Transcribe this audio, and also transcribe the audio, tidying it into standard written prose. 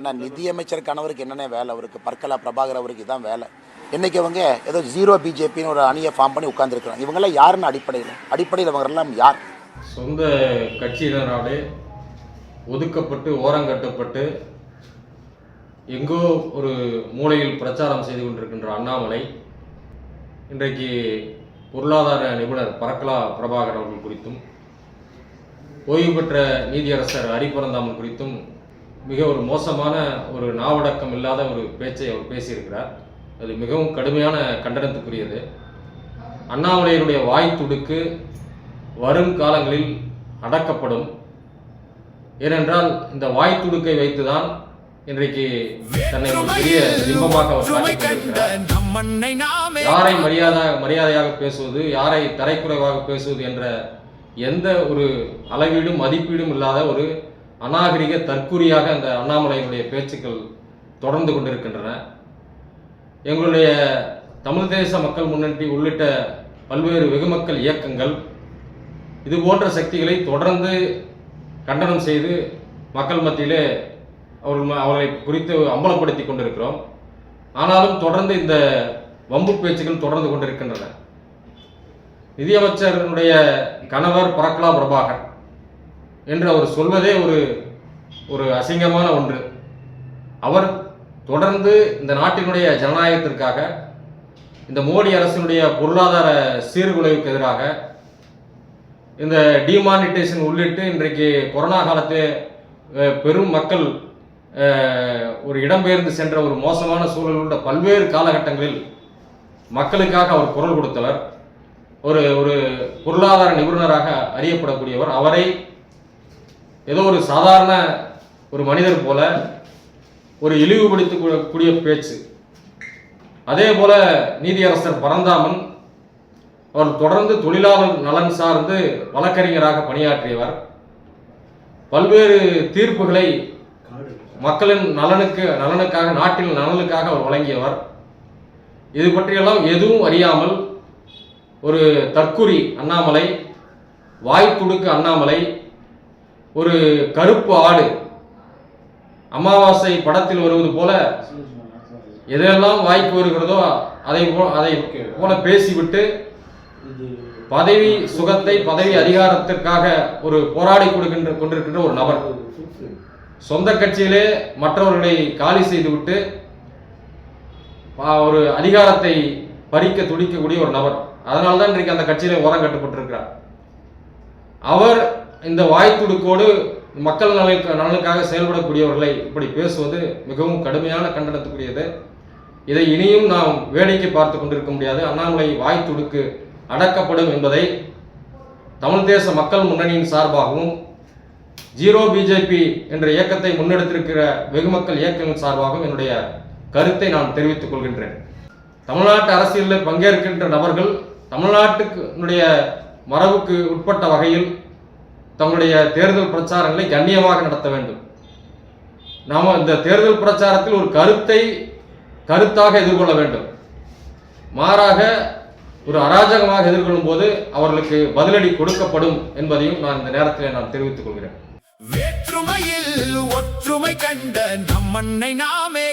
நான் நிதியமைச்சர் கணவருக்கு என்னென்ன வேலை, அவருக்கு பர்கலா பிரபாகர் அவருக்கு இதான் வேலை. இன்றைக்கி அவங்க ஏதோ ஜீரோ பிஜேபின்னு ஒரு அணியை ஃபார்ம் பண்ணி உட்காந்துருக்குறாங்க. இவங்கெல்லாம் யாருன்னு அடிப்படையில் இவங்கெல்லாம் யார்? சொந்த கட்சியினராலே ஒதுக்கப்பட்டு ஓரங்கட்டப்பட்டு எங்கோ ஒரு மூலையில் பிரச்சாரம் செய்து கொண்டிருக்கின்ற அண்ணாமலை இன்றைக்கு பொருளாதார நிபுணர் பர்கலா பிரபாகர் அவர்கள் குறித்தும் ஓய்வு பெற்ற நீதியரசர் ஹரிபரந்தாமன் குறித்தும் மிக ஒரு மோசமான ஒரு நாவடக்கம் இல்லாத ஒரு பேச்சை அவர் பேசியிருக்கிறார். அது மிகவும் கடுமையான கண்டனத்துக்குரியது. அண்ணாமலையினுடைய வாய் துடுக்கு வரும் காலங்களில் அடக்கப்படும். ஏனென்றால் இந்த வாய் துடுக்கை வைத்துதான் இன்றைக்கு தன்னை ஒரு பெரிய பிம்பமாக அவர் காட்டிக்கொண்டிருக்கிறார். யாரை மரியாதையாக பேசுவது, யாரை தரைக்குறைவாக பேசுவது என்ற எந்த ஒரு அளவீடும் மதிப்பீடும் இல்லாத ஒரு அநாகரிக தற்குறியாக அந்த அண்ணாமலையினுடைய பேச்சுக்கள் தொடர்ந்து கொண்டிருக்கின்றன. எங்களுடைய தமிழ் தேச மக்கள் முன்னணி உள்ளிட்ட பல்வேறு வெகுமக்கள் இயக்கங்கள் இது போன்ற சக்திகளை தொடர்ந்து கண்டனம் செய்து மக்கள் மத்தியிலே அவர்களை குறித்து அம்பலப்படுத்தி கொண்டிருக்கிறோம். ஆனாலும் தொடர்ந்து இந்த வம்பு பேச்சுகள் தொடர்ந்து கொண்டிருக்கின்றன. நிதியமைச்சருடைய கணவர் பர்கலா பிரபாகர் என்று அவர் சொல்வதே ஒரு அசிங்கமான ஒன்று. அவர் தொடர்ந்து இந்த நாட்டினுடைய ஜனநாயகத்திற்காக, இந்த மோடி அரசினுடைய பொருளாதார சீர்குலைவுக்கு எதிராக, இந்த டிமானிட்டேஷன் உள்ளிட்டு இன்றைக்கு கொரோனா காலத்தில் பெரும் மக்கள் ஒரு இடம்பெயர்ந்து சென்ற ஒரு மோசமான சூழல் உள்ள பல்வேறு காலகட்டங்களில் மக்களுக்காக அவர் குரல் கொடுத்தவர். ஒரு பொருளாதார நிபுணராக அறியப்படக்கூடியவர். அவரை ஏதோ ஒரு சாதாரண ஒரு மனிதர் போல ஒரு இழிவுபடுத்தக்கூடிய பேச்சு. அதே போல நீதியரசர் பரந்தாமன் அவர் தொடர்ந்து தொழிலாளர் நலன் சார்ந்து வழக்கறிஞராக பணியாற்றியவர். பல்வேறு தீர்ப்புகளை மக்களின் நலனுக்காக, நாட்டின் நலனுக்காக அவர் வழங்கியவர். இது பற்றியெல்லாம் எதுவும் அறியாமல் ஒரு தற்குறி அண்ணாமலை, வாய் துடுக்கு அண்ணாமலை, ஒரு கருப்பு ஆடு அமாவாசை படத்தில் வருவது போல எதெல்லாம் வாய்ப்பு வருகிறதோ அதை போல பேசிவிட்டு பதவி சுகத்தை, பதவி அதிகாரத்திற்காக ஒரு போராடி கொண்டிருக்கின்ற ஒரு நபர். சொந்த கட்சியிலே மற்றவர்களை காலி செய்துவிட்டு ஒரு அதிகாரத்தை பறிக்க துடிக்கக்கூடிய ஒரு நபர். அதனால்தான் இன்றைக்கு அந்த கட்சியிலே ஓரம் கட்டப்பட்டிருக்கிறார். அவர் இந்த வாய் துடுக்கோடு மக்கள் நலனுக்காக செயல்படக்கூடியவர்களை இப்படி பேசுவது மிகவும் கடுமையான கண்டனத்துக்குரியது. இதை இனியும் நாம் வேடிக்கை பார்த்து கொண்டிருக்க முடியாது. அண்ணாமலை வாய் துடுக்கு அடக்கப்படும் என்பதை தமிழ் தேச மக்கள் முன்னணியின் சார்பாகவும், ஜீரோ பிஜேபி என்ற இயக்கத்தை முன்னெடுத்திருக்கிற வெகுமக்கள் இயக்கங்கள் சார்பாகவும் என்னுடைய கருத்தை நான் தெரிவித்துக் கொள்கின்றேன். தமிழ்நாட்டு அரசியலில் பங்கேற்கின்ற நபர்கள் தமிழ்நாட்டுடைய மரபுக்கு உட்பட்ட வகையில் தங்களுடைய தேர்தல் பிரச்சாரங்களை கண்ணியமாக நடத்த வேண்டும். நாம் இந்த தேர்தல் பிரச்சாரத்தில் ஒரு கருத்தாக எதிர்கொள்ள வேண்டும். மாறாக ஒரு அராஜகமாக எதிர்கொள்ளும் போது அவர்களுக்கு பதிலடி கொடுக்கப்படும் என்பதையும் நான் இந்த நேரத்தில் நான் தெரிவித்துக் கொள்கிறேன். வேற்றுமையில் ஒற்றுமை கண்ட நம்மண்ணை நாமே